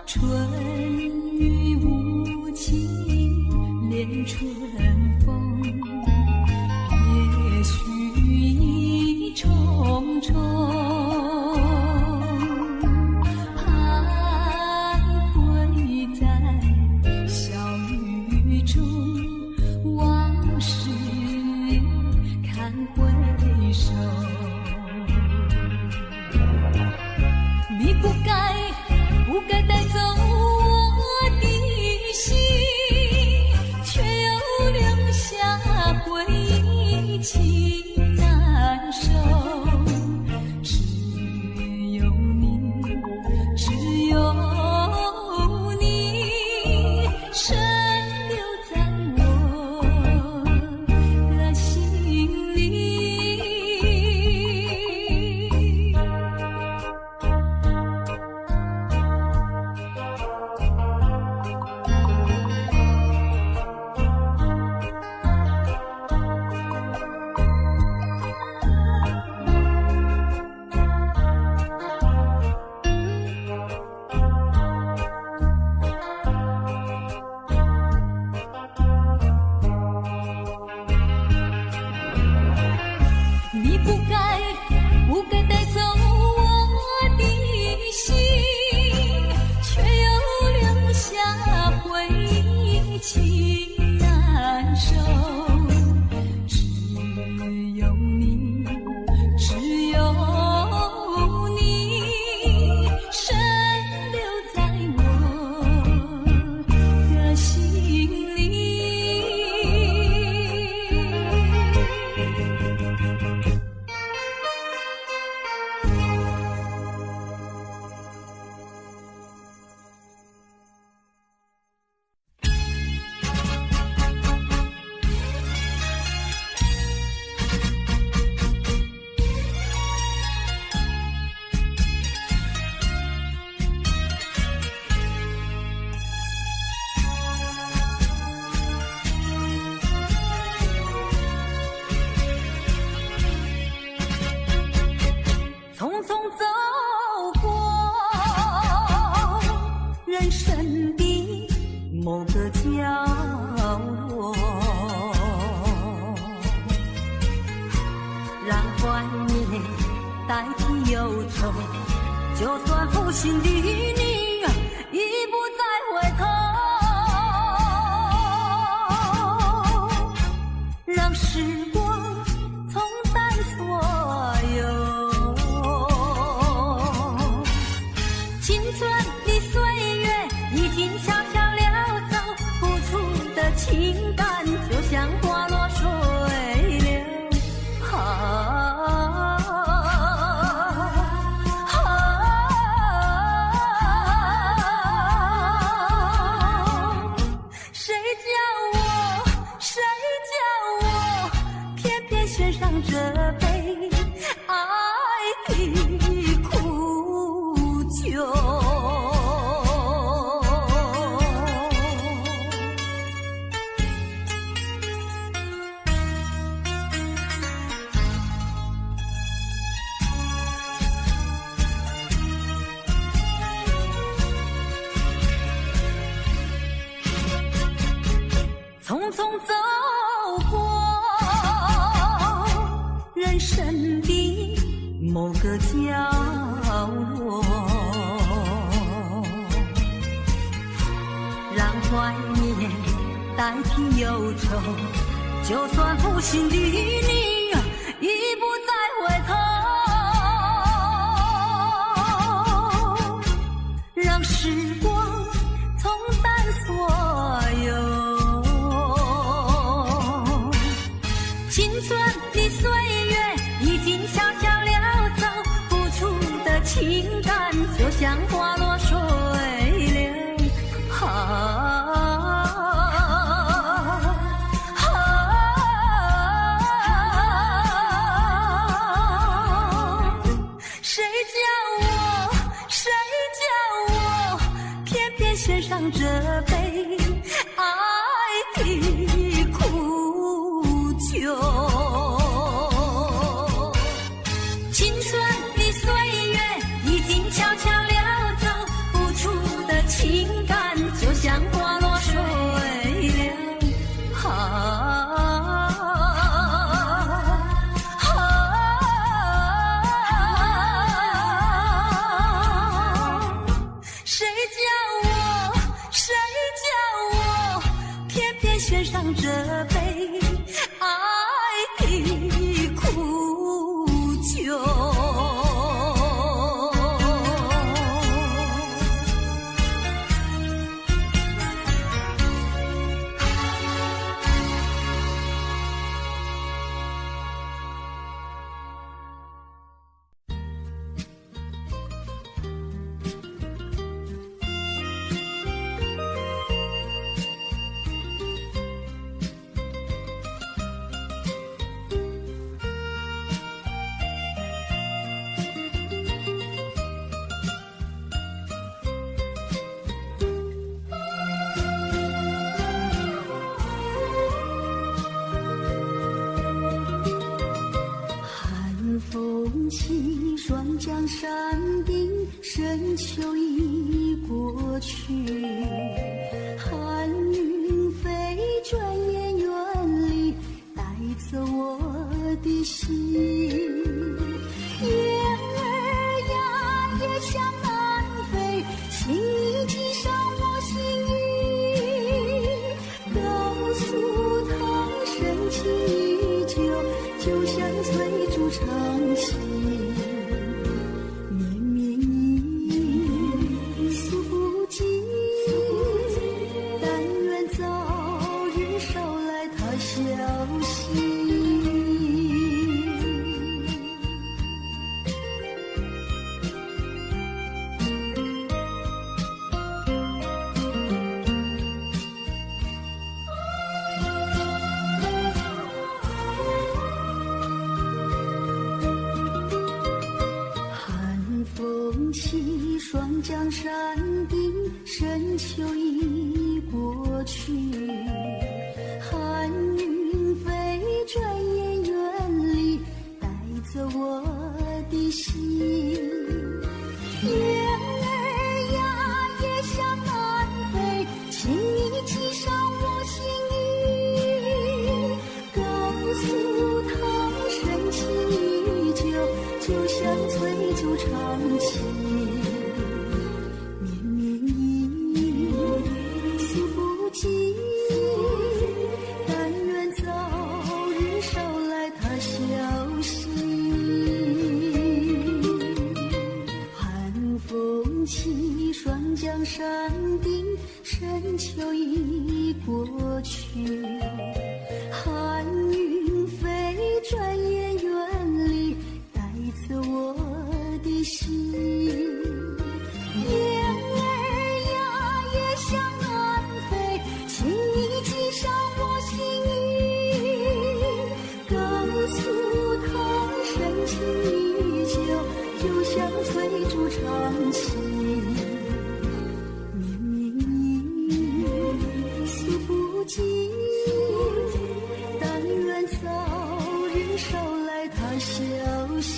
春雨无情恋春风，也许意重重，徘徊在小雨中，往事看回首。你不该带走我的心，却又留下回忆情难收。只有你，只有你，深留在我的心里。你不该带走我的心，却又留下回忆情难收。只有你，只有你，深留在我的心里。匆匆走过人生的某个角落，让怀念代替忧愁，就算负心的你已不再回头，让时光冲淡所有。青春的岁月已经悄悄溜走，付出的情感就像花落水流。谁叫我偏偏选上这杯爱的苦酒。匆匆走过人生的某个角落，让怀念代替忧愁，就算负心的你已不再回头，让时光冲淡所有。青春的岁月已经悄悄溜走，付出的情感就像花落水流。谁叫我偏偏选上这杯爱的苦酒。青春的岁月已经悄悄溜走，付出的情风起，霜降山顶，深秋已过去。寒云飞，转眼远离，带走我的心。雁儿呀，也向南飞，请你记上我心意。告诉他，深情依旧，就像翠竹长青。绵绵意，诉不尽，但愿早日捎来他消息。霜降山顶，深秋已过去。寒云飞，转眼远离，带走我的心。雁儿呀，也向南飞，请你记上我心意。告诉他，深情依旧，就像翠竹长青。霜降山顶，深秋已过去。寒云飞，转眼远离，带走我的心。雁儿呀，也向南飞，请你记上我心意。告诉他，深情依旧，就像翠竹长青。但愿早日捎来他消息。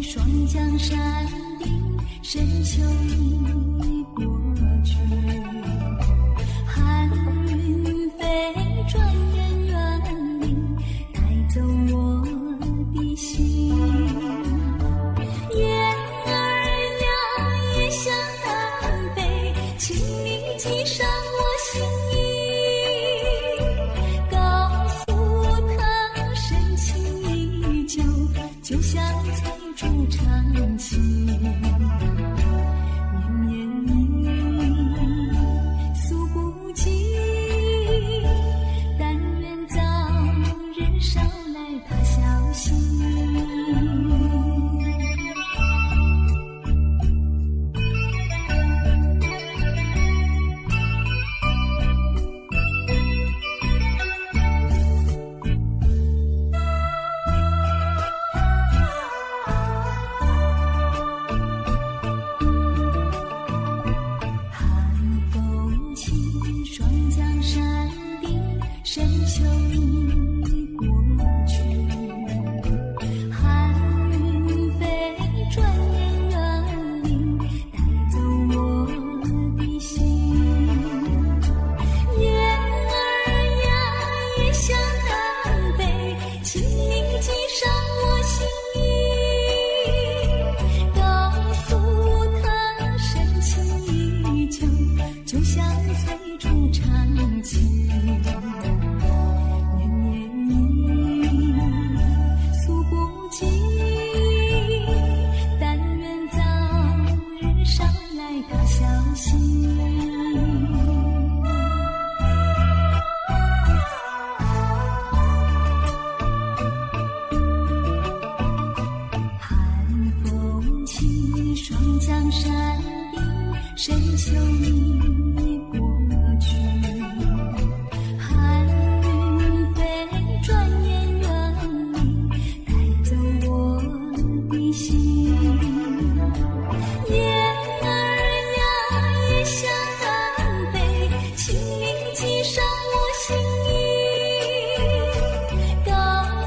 霜降山顶，深秋已过去。寒云飞，转眼远离，带走我的心。雁儿呀，也向南飞，请你记上我心意。告诉他，深情依旧，就像翠竹长青。绵绵意，诉不尽，但愿早日捎来他消息。深秋已过去，寒云飞，转眼远离，带走我的心。雁儿呀，也向南飞，请你记上我心意。告诉他，深情依旧，就像翠竹长青。系上我心意，告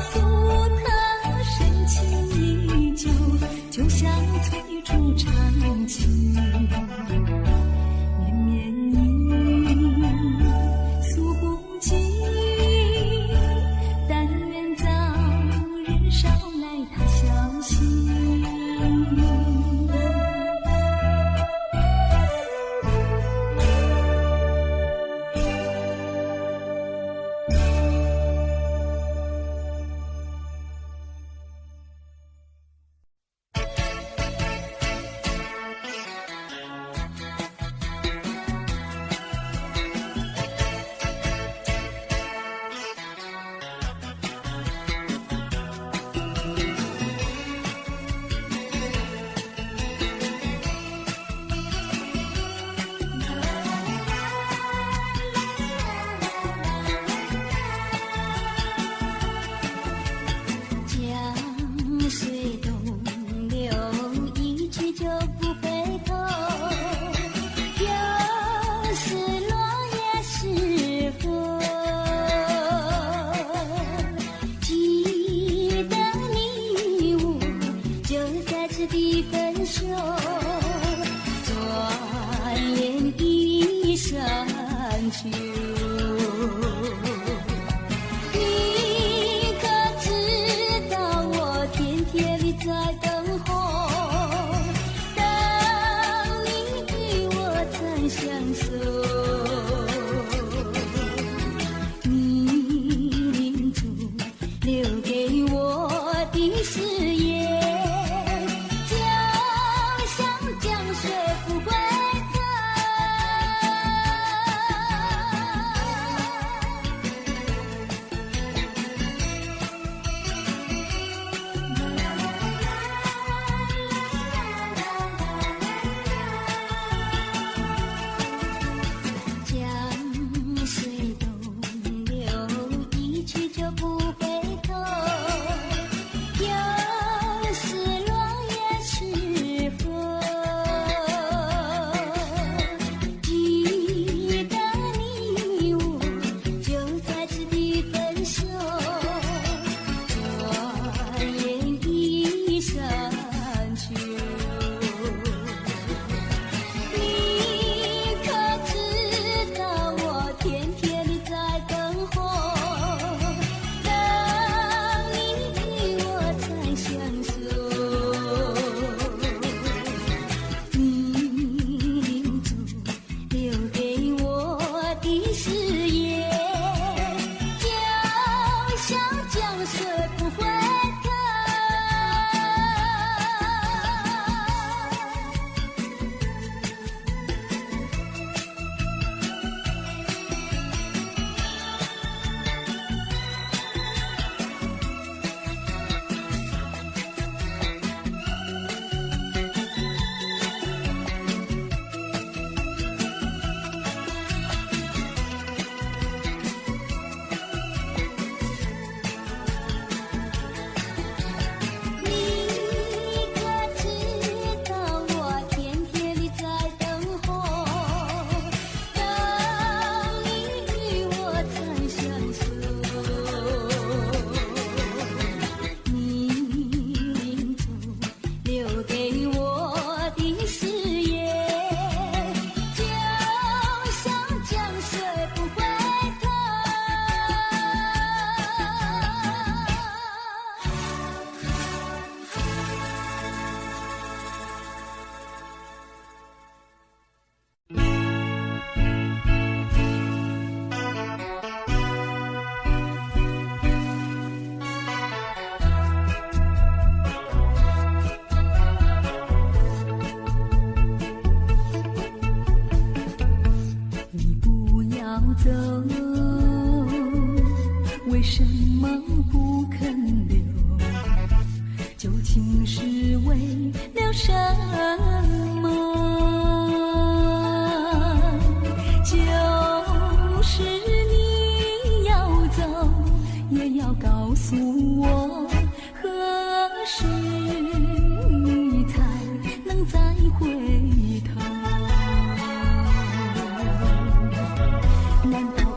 诉他深情依旧，就像最初长情。绵绵意诉不尽，但愿早日捎来他消息。为什么不肯留？究竟是为了什么？就是你要走，也要告诉我，何时你才能再回头？难道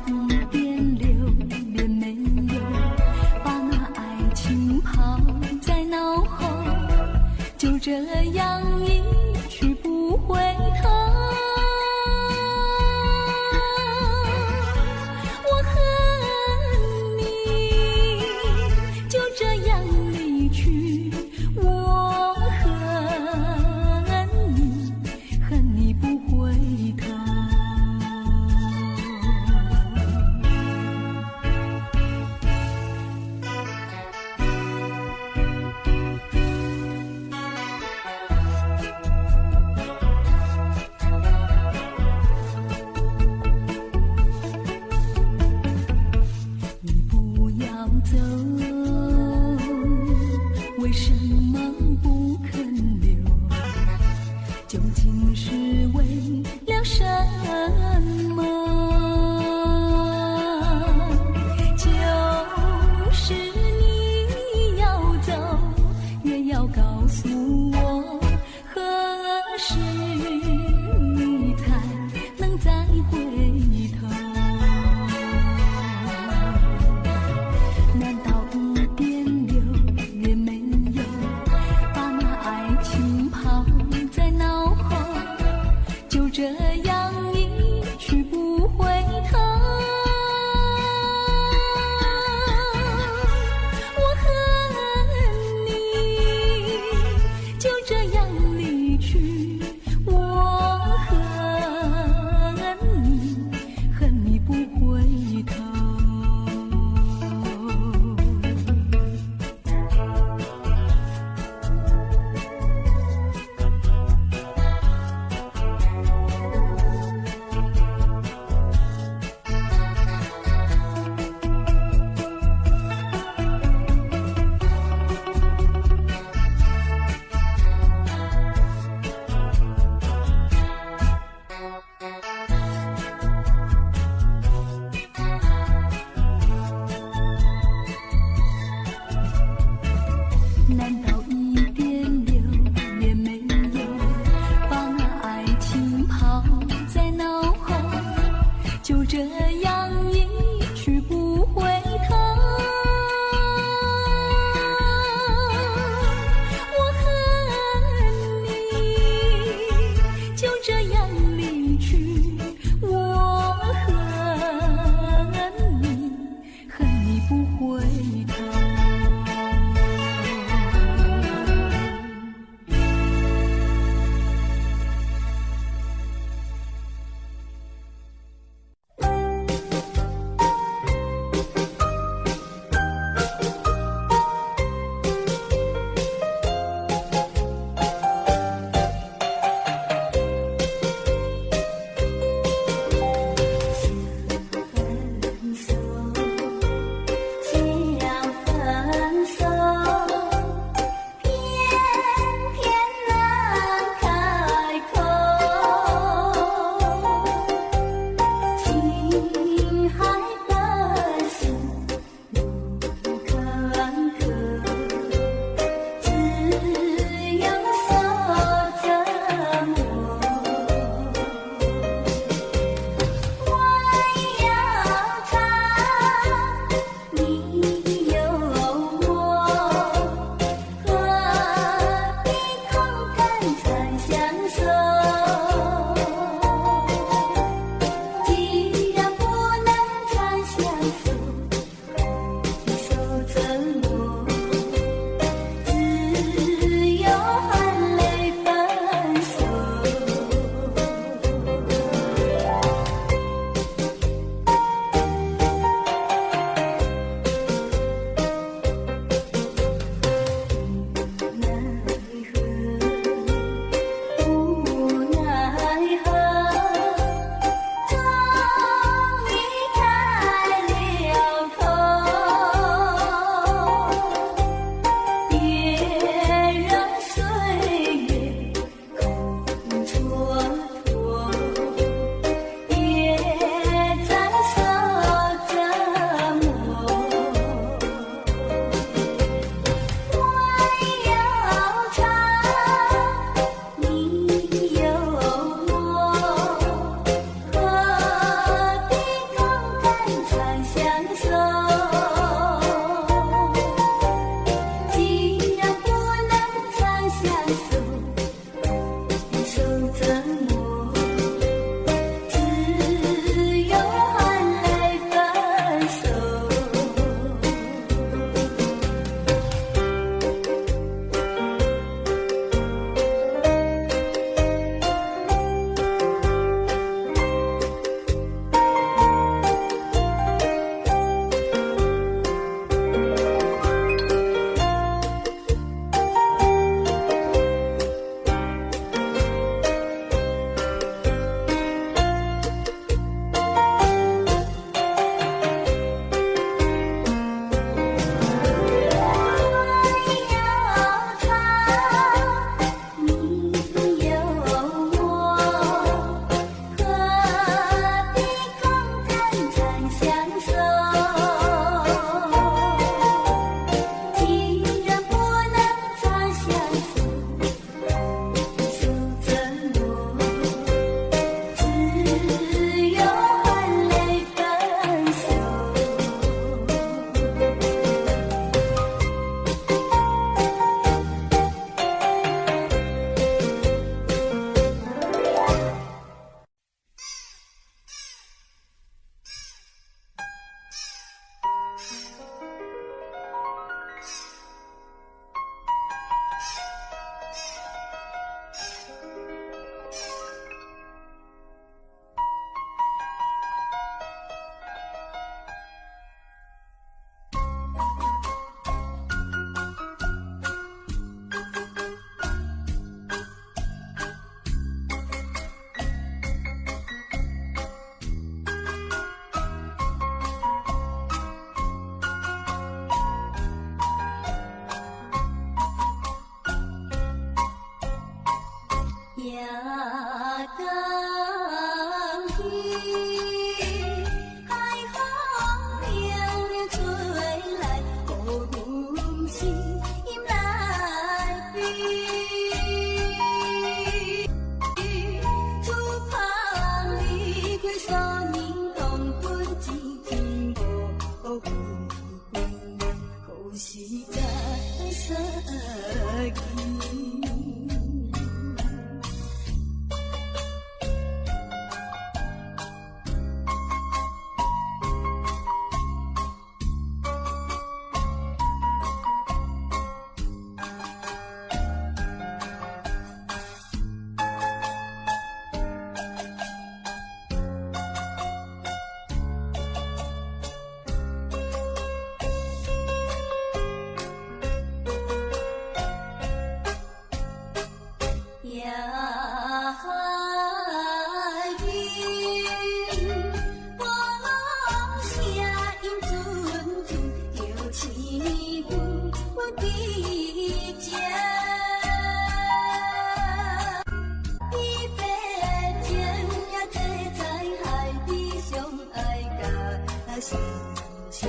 是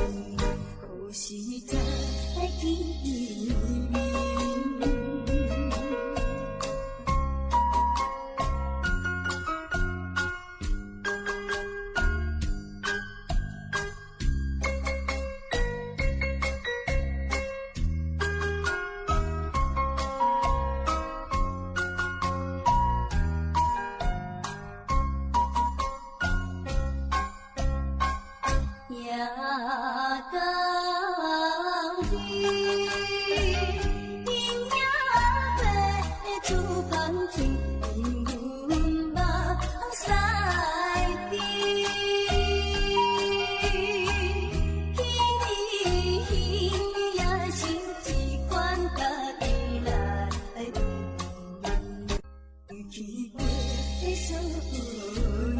何时才会见面？夜到天，阴影白出芳天，因阮目屎滴。彼年也是一款家己来去过的所念。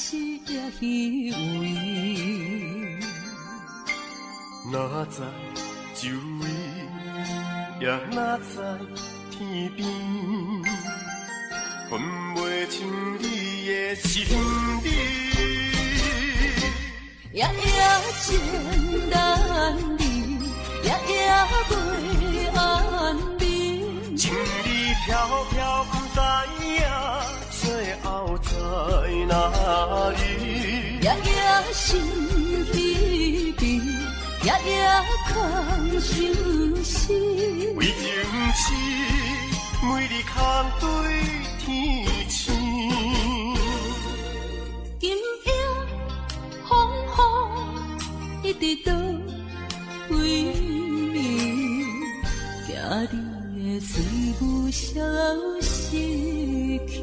实也虚伪。哪知周围，也哪知天边，分袂清你的心理。夜夜情难离，夜夜袂安眠。情意飘飘，不知影最后在哪里。夜夜心稀微，夜夜空相思。为情痴，每日空对天星。今夜风雨一直到为你，惊你的随我消失去。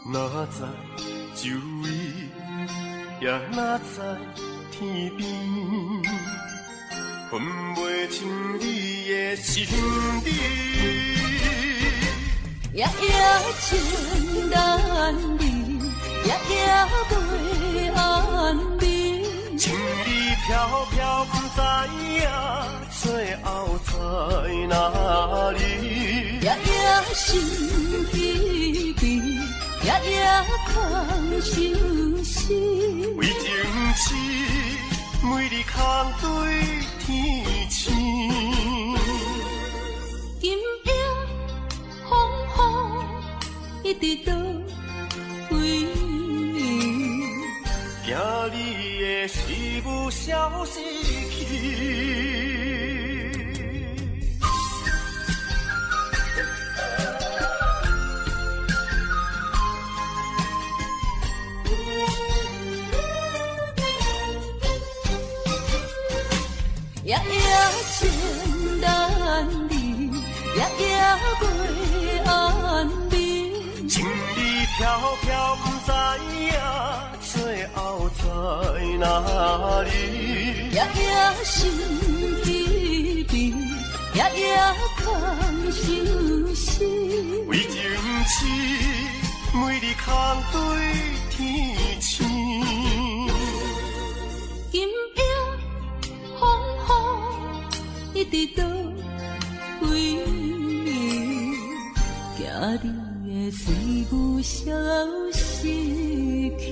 哪知周围，也哪知天边，分袂清你的心理。夜夜情难离，夜夜袂安眠。情意飘飘，不知影最后在哪里。夜夜心稀微，夜夜空相思。为情痴，每日空对天星。今夜风雨一直到为你，惊你的随我消失去。夜夜情难离，夜夜袂安眠。情意飘飘，不知影最后在哪里。夜夜心稀微，夜夜空相思。为情痴，每日空对天星。今夜一直到为你，惊你的随我消失去。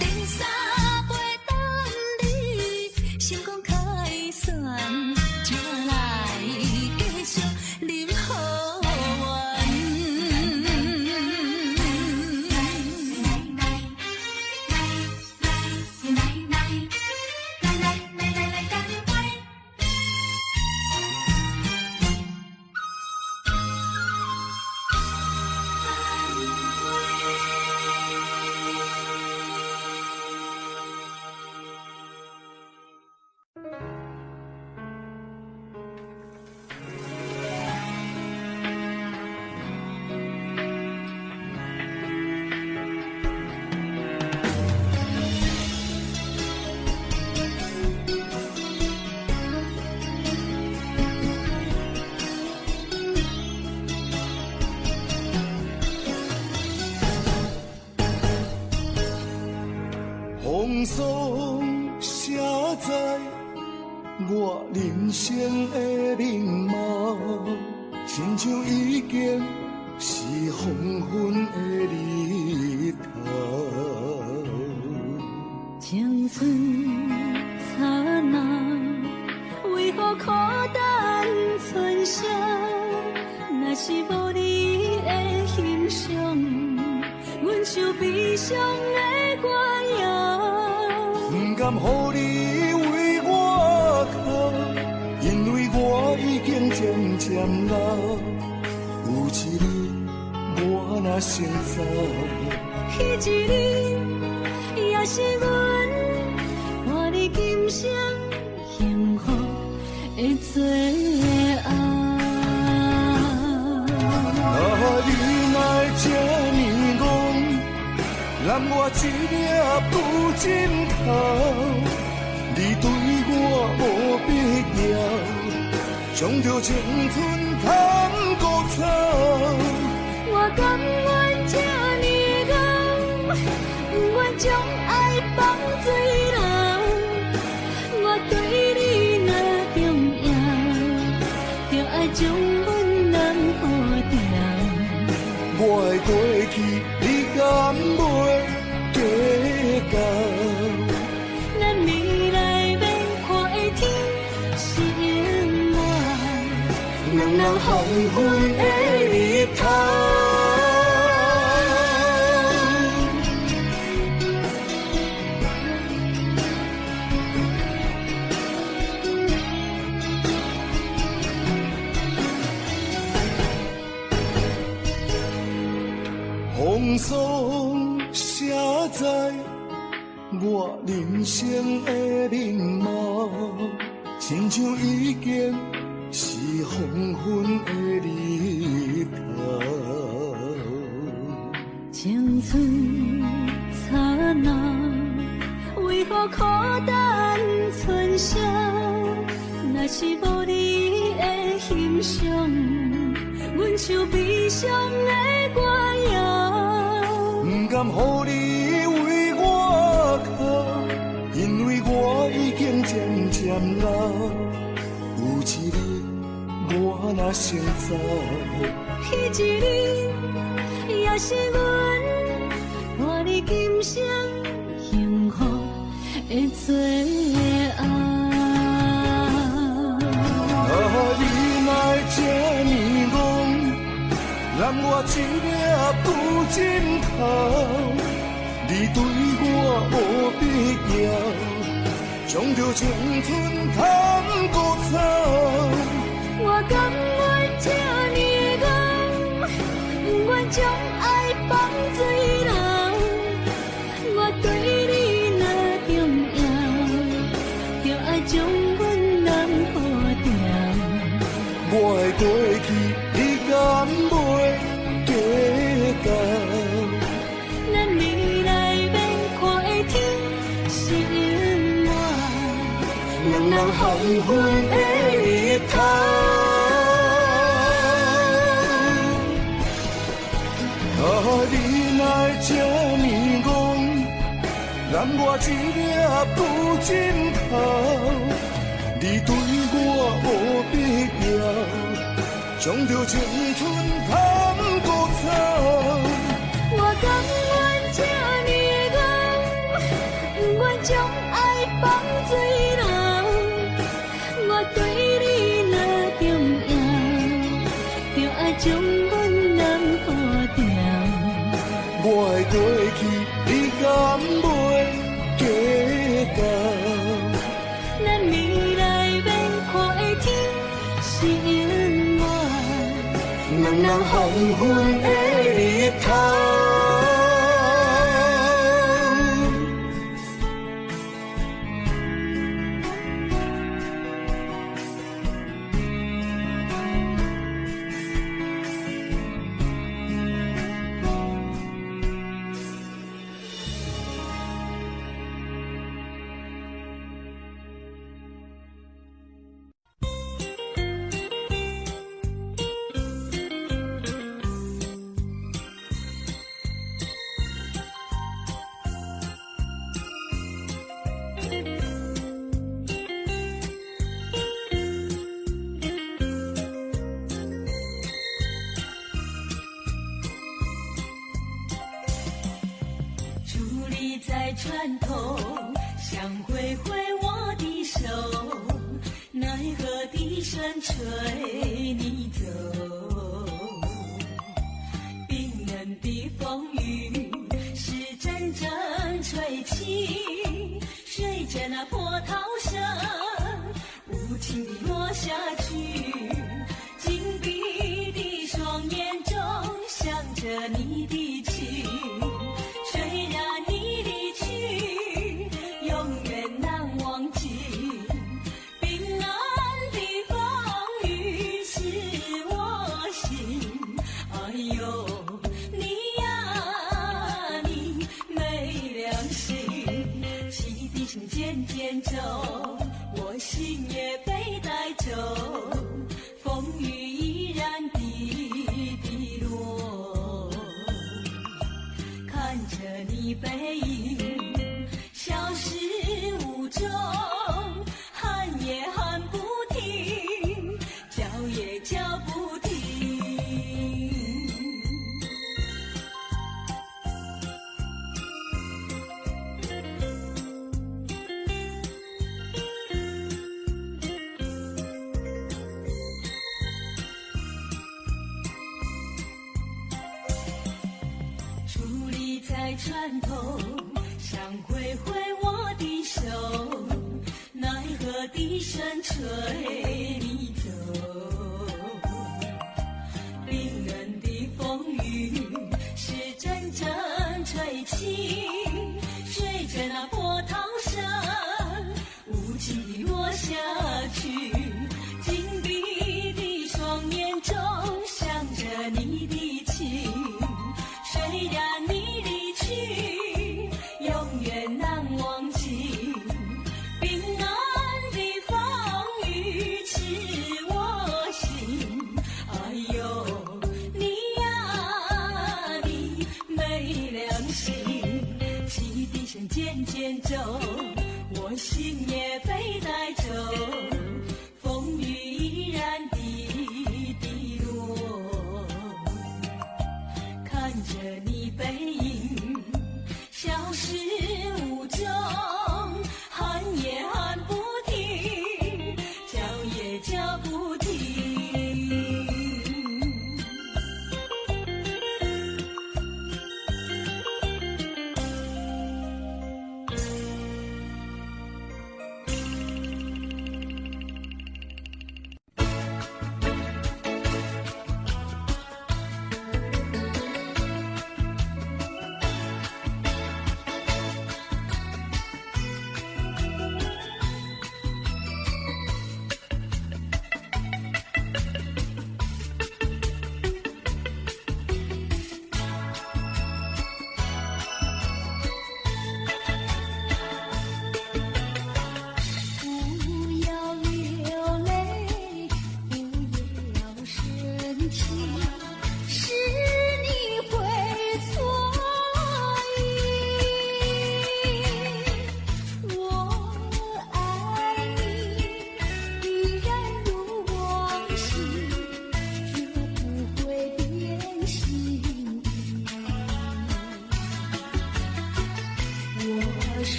第三杯风霜写在我人生的面貌，亲像已经是黄昏的日头。青春刹那，为何孤单存剩？若是无你的欣赏，阮像悲伤的歌谣。不甘予你为我哭，因为我已经渐渐老。有一日我若先走，彼一日也是阮看你今生幸福的最后。啊，你哪会这呢戆，揽我一粒不枕头？你对我无必要，将着青春通孤草。我甘愿这呢戆，不愿将爱放水流。我对你若重要，就爱将阮人护掉。我的过去，你敢袂计较？咱未来免看的天是永远，两人黄昏的日头。风霜写在我人生的面貌，亲像已经是黄昏的日头。青春刹那，为何孤单存剩？若是无你的欣赏，阮像悲伤的歌谣。不甘予你为我哭，因为我已经渐渐老。有一日我若先走，彼一日也是阮看你今生幸福的最后。啊，你哪会这呢戆，揽我一粒不枕头？你对我无必要，将着青春通孤草。我甘愿这呢戆，不愿将爱放水流。我对你若重要，就爱将阮人护掉。我的过去，你敢袂计较？咱未来免看的天是永远，两人黄昏的日头。啊，你哪会这呢戆，揽我一粒不枕头？你对我无必要，将着青春通孤草。我甘愿这呢戆，不愿将爱放水流。我对你若重要，就爱将阮人护掉。我的过去，你敢袂计较？咱未来免看的天是永远，两人黄昏的日头。里在船头，想挥挥我的手，奈何笛声吹你走。冰冷的风雨是阵阵吹起，随着那波涛声无情地落下去。紧闭的双眼中想着你的情，虽然你离去永远难忘记。冰冷的风雨是我心，哎呦你呀你没良心。汽笛声渐渐走，我心也被带走，风雨依然滴滴落。看着你背影消失无踪，喊也喊不停，叫也叫不停。伫立在船头，想挥挥我的手，奈何笛声吹你走。冰冷的风雨是阵阵吹起，随着那波涛声无情地落下去。紧闭的双眼中想着你的情，虽然你离去永远难忘记。冰冷的风雨刺我心，哎呦你呀你没良心。汽笛声渐渐走，我心也被带走，风雨依然滴滴落。看着你背影消失无踪，喊也喊不停，叫也叫不停。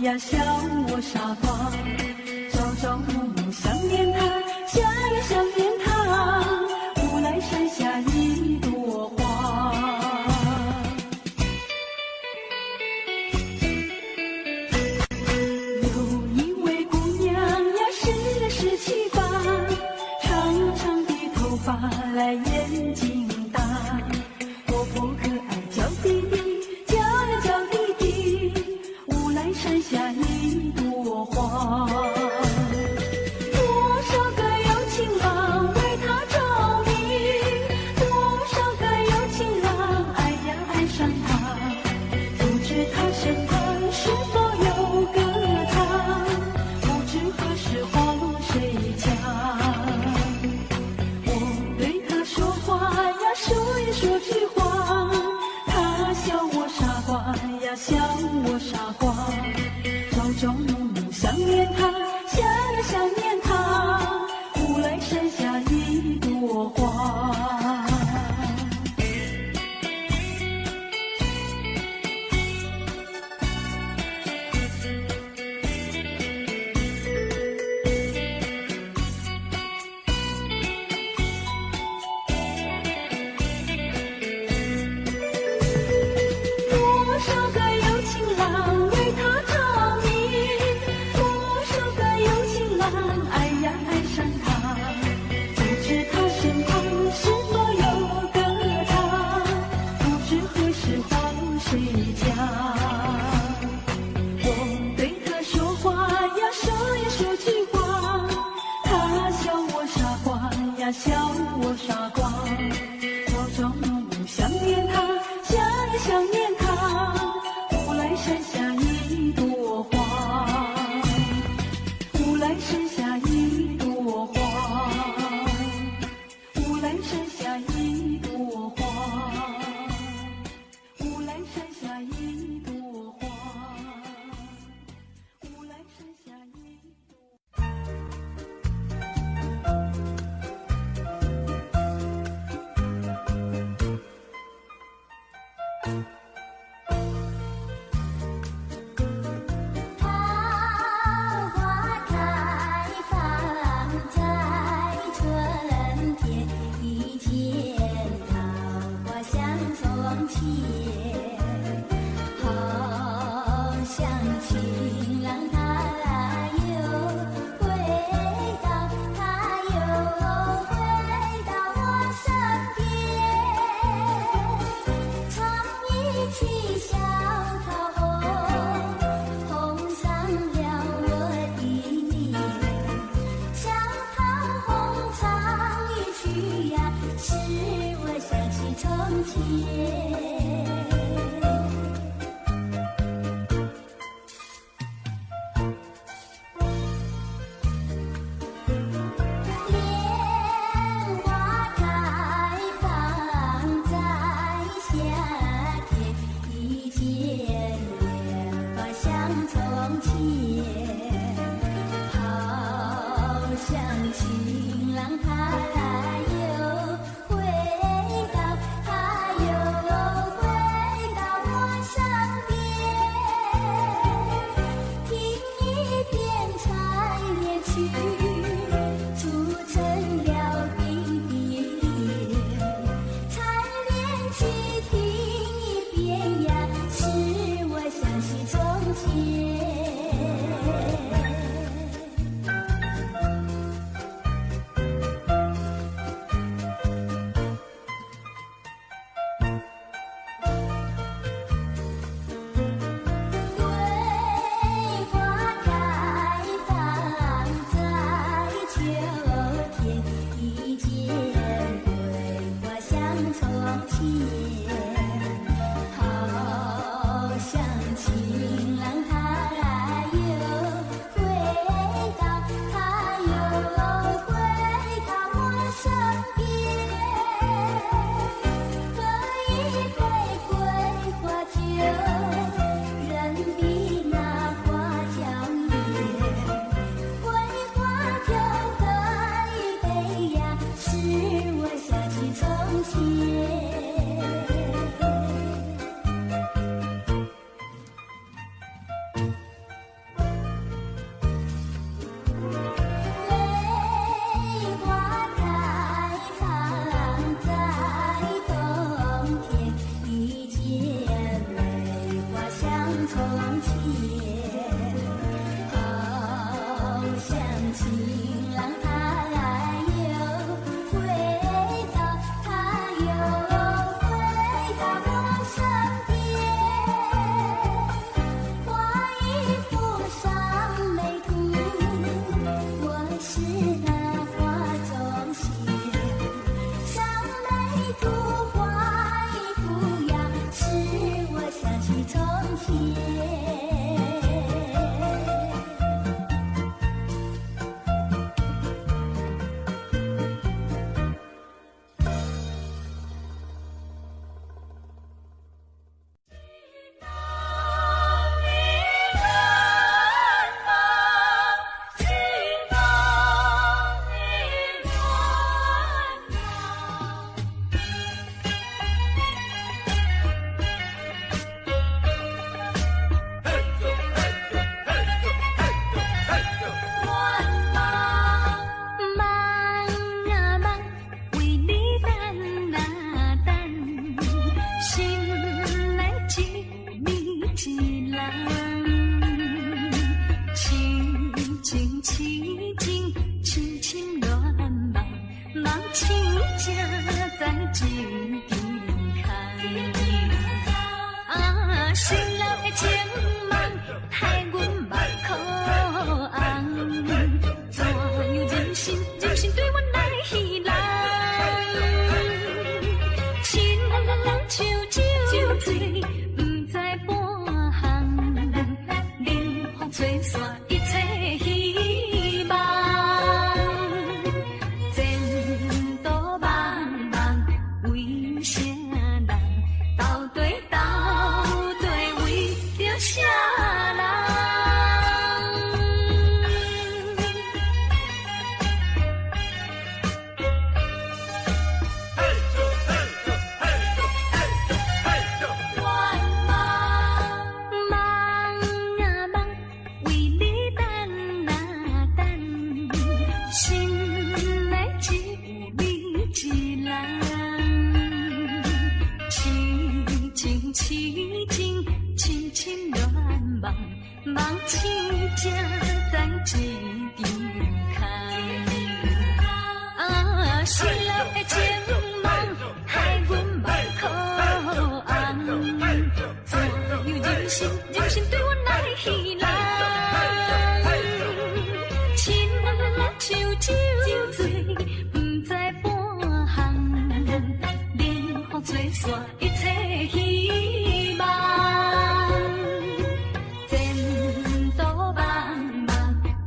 呀，笑我傻瓜，朝朝暮暮想念他，想呀想念他，无奈山下一朵花。有一位姑娘呀，十七八，长长的头发来眼睛大，活泼可爱叫弟弟，叫呀叫弟弟，无奈山下一朵花。多少个有情郎为她着迷，多少个有情郎爱呀爱上她，不知他身旁是否有个他，不知何时花落谁家。我对他说话呀，说呀说句话，他笑我傻瓜呀，笑我傻瓜。朝朝暮暮想念他，想呀想念他，无奈山下一朵花。多少个睡觉。我对他说话呀，说呀说句话，他笑我傻瓜呀，笑我傻瓜。朝朝暮暮想念他，想呀想念他，乌来山下一朵花，乌来山下一朵花，乌来山下一朵花，乌来山下一朵花，乌来山下一朵。桃花开放在春天，一见桃花香从前，好像情郎他又回到，他又回到我身边，唱一曲小桃红，红上了我的脸。小桃红唱一曲呀，使我想起从前。莲花开放在夏天，一见莲花香从前，好像情郎他又回到，他又回到我身边，听一遍采莲曲，铸成了冰的脸。采莲曲听一遍呀，使我想起从前。桂花开放在秋天，一见桂花香从前，好像情郎他又回到，他又回到我身边，喝一杯桂花酒，人比那花娇艳。桂花酒喝一杯呀，使我想起从前。梅花开放在冬天，一见梅花香从前，好像情郎他又回到，他又回到我身边，画一幅上眉图，我是那画中仙，上眉图画一幅呀，使我想起从前。在井底看，新老的情梦害阮目眶红，怎样忍心对阮来戏弄？亲像酒醉，不知半项，冷风吹散一切希望。前途茫茫，为啥人？到底为着啥人？梦醒才在一场空，失落的情梦害阮目眶红，怎样忍心对阮来戏弄？亲像酒醉，不知半项，冷风吹散一切希望。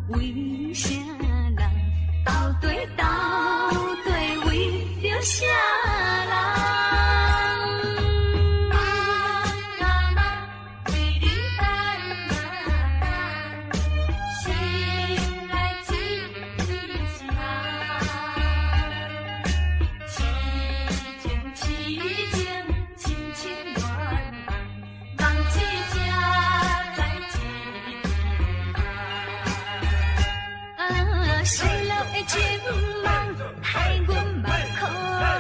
为啥人？到底为着啥人？为你心内一丝情恋梦，梦一才在失落的情梦害阮目眶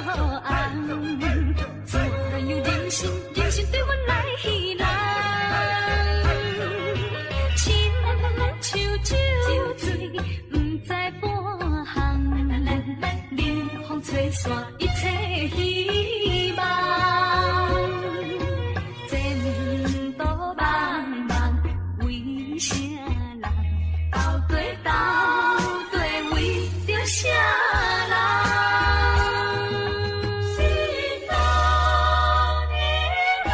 红，怎样忍心对阮来戏弄？亲像酒醉，不知半项，冷风吹散一切希望。前途茫茫，为啥人？到底为着啥人？是哪年来？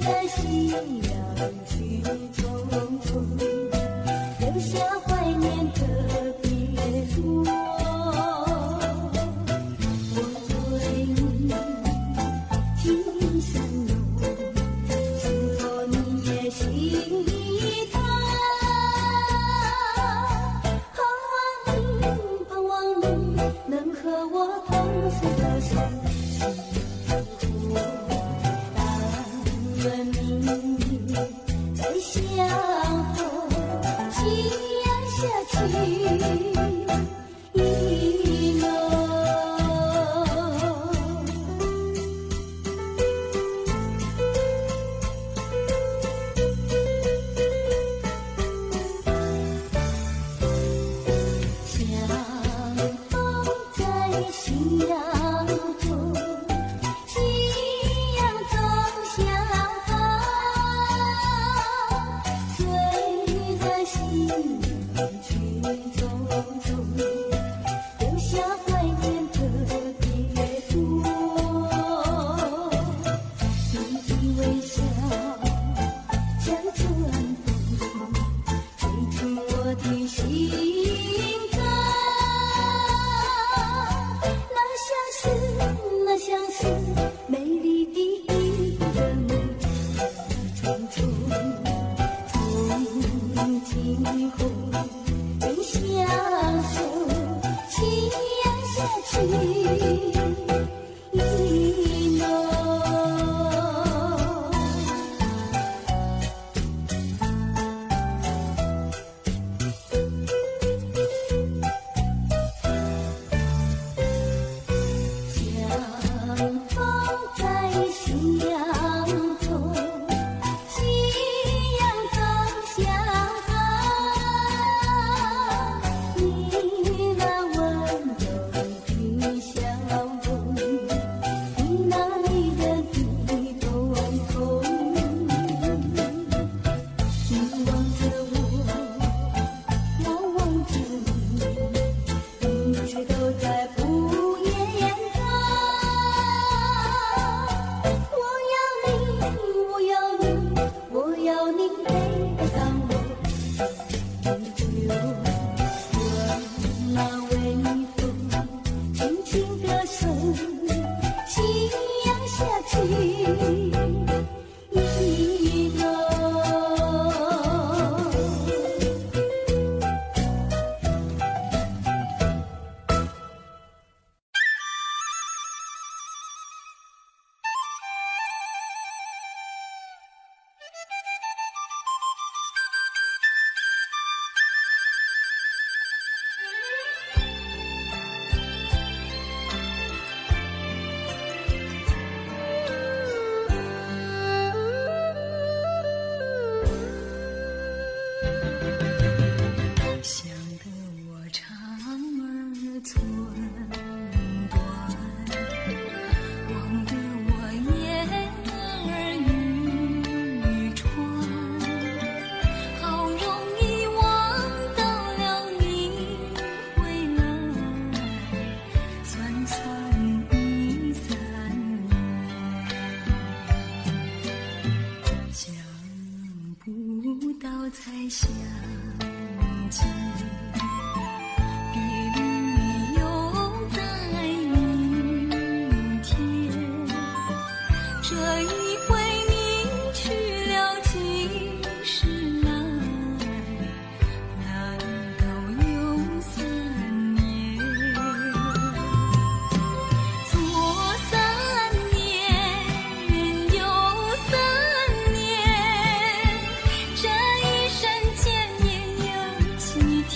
在夕阳去匆匆，留下怀念特别多。我对你情深浓，是否你也心里痛？盼望你能和我同宿的生活。但愿明年再相逢，夕阳下去一浓。相逢在夕阳中，夕阳中相逢，醉在夕阳去匆匆，留下怀念特别多。你的微笑像春风，吹进我的心中。那像是美丽的一个梦，匆匆从今后永相守，夕阳下去一浓。相逢在夕阳中，夕阳中相逢，你那温柔的笑容，你那迷人的瞳孔，你望着我，我望着你，一切都在不言中。我要你陪伴我，就我那微风轻轻歌声，夕阳下去一浓。想得我肠儿寸断，忘得我眼儿欲穿，好容易望到了你回来，算算已3年，想不到才想起，别离又在明天。这一回你去了几时来？难道有3年？左3年，右3年，这一生见面有几天？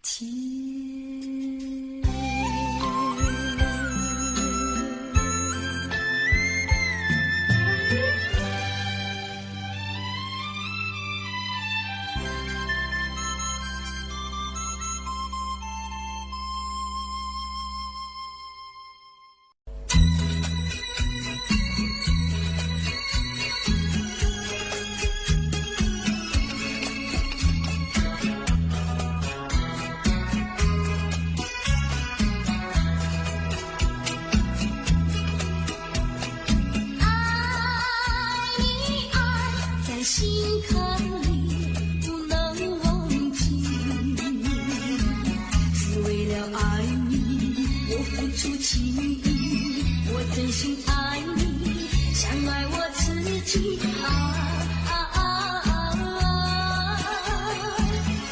心坎里不能忘记，只为了爱你，我付出情意，我真心爱你，像爱我自己。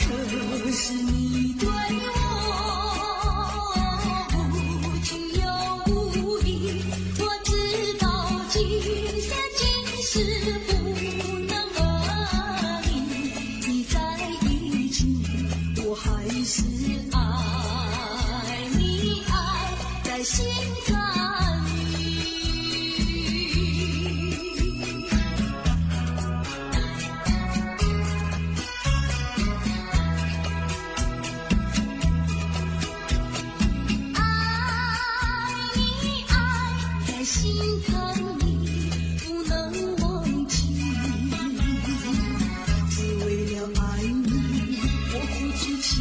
可是你对我无情又无义，我知道今生今世不。还是爱你，爱在心坎里。爱你，爱在心坎里，不能忘记，只为了爱你，我付出情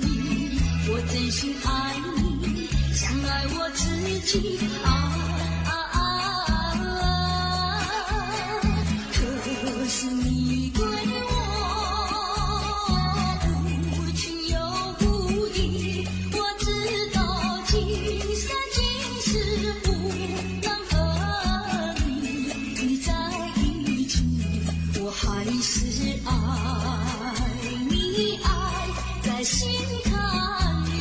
意，我真心爱你，像爱我自己。可是你对我无情又无义，我知道今生今世不能和你在一起，我还是爱你，爱在心坎里。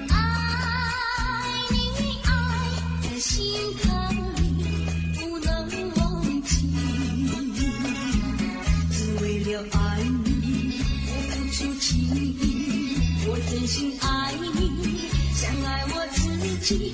爱你，爱在心坎里，不能忘记，只为了爱你，我付出情意，我真心爱你，像爱我自己。